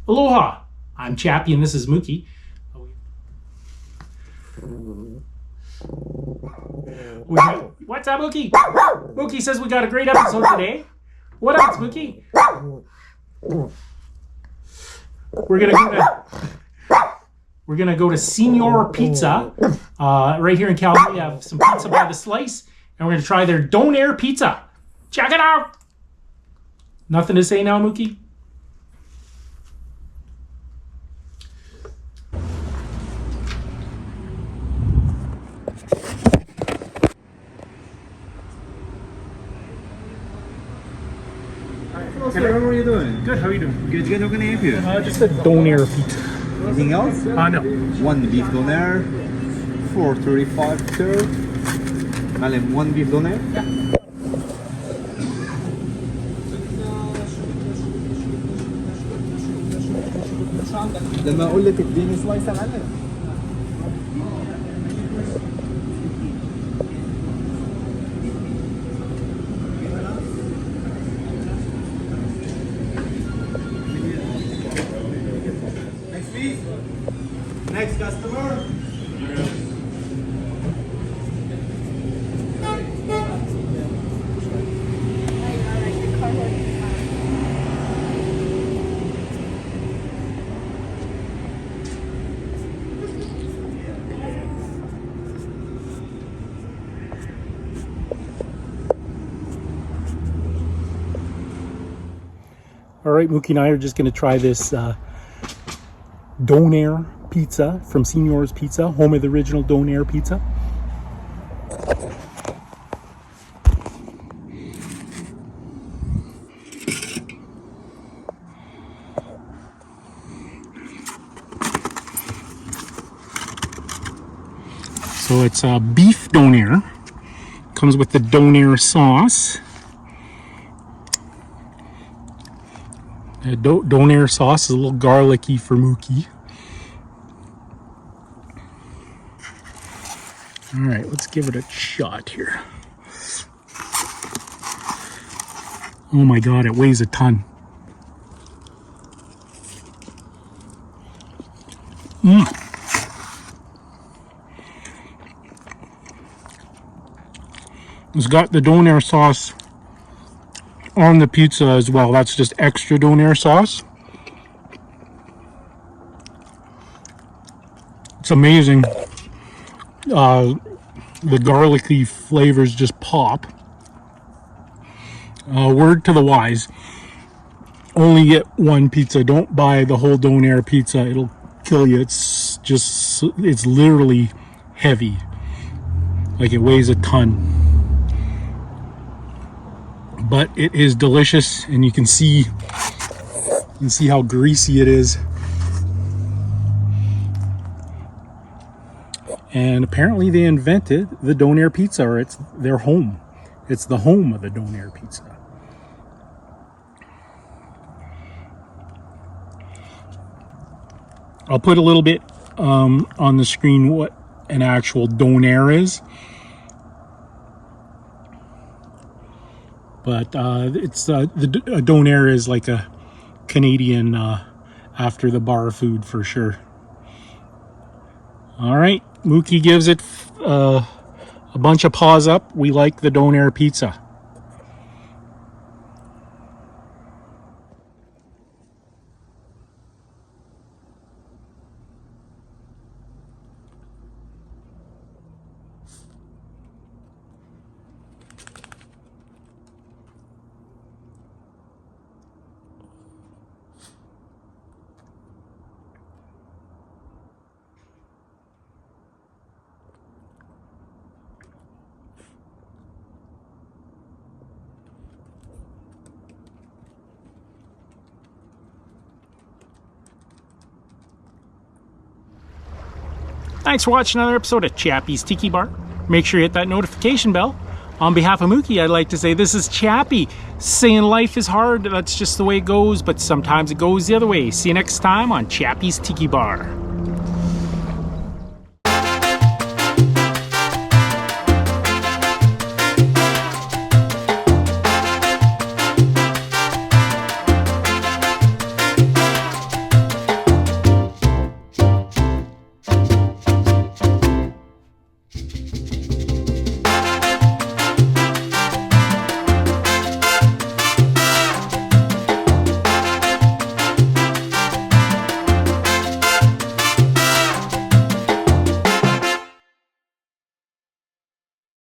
Aloha, I'm Chappie and this is Mookie. What's up, Mookie? Mookie says we got a great episode today. What else, Mookie? We're gonna go to Seniore Pizza right here in Calgary. We have some pizza by the slice, and we're gonna try their Donair Pizza. Check it out. Nothing to say now, Mookie? Hello, sir. How are you doing? Good. How are you doing? Good, good. How can I help you? Just a Donair Pizza. Anything else? No. One beef donair, 435 sir. Malim, one beef donair? Yeah. لما اقول لك اديني سلايس على Next please. Next customer. All right, Mookie and I are just going to try this Donair Pizza from Seniore's Pizza, home of the original Donair Pizza. So it's a beef Donair. Comes with the Donair sauce. Donair sauce is a little garlicky for Mookie. All right, let's give it a shot here. Oh my God, it weighs a ton. It's got the Donair sauce on the pizza as well. That's just extra Donair sauce. It's amazing. The garlicky flavors just pop. Word to the wise, only get one pizza. Don't buy the whole Donair pizza. It'll kill you. It's literally heavy. Like it weighs a ton. But it is delicious, and you can see how greasy it is. And apparently they invented the Donair Pizza, or it's their home. It's the home of the Donair Pizza. I'll put a little bit on the screen what an actual Donair is. But it's a Donair is like a Canadian after the bar food for sure. All right, Mookie gives it a bunch of paws up. We like the Donair Pizza. Thanks for watching another episode of Chappie's Tiki Bar. Make sure you hit that notification bell. On behalf of Mookie, I'd like to say this is Chappie, saying life is hard. That's just the way it goes, but sometimes it goes the other way. See you next time on Chappie's Tiki Bar.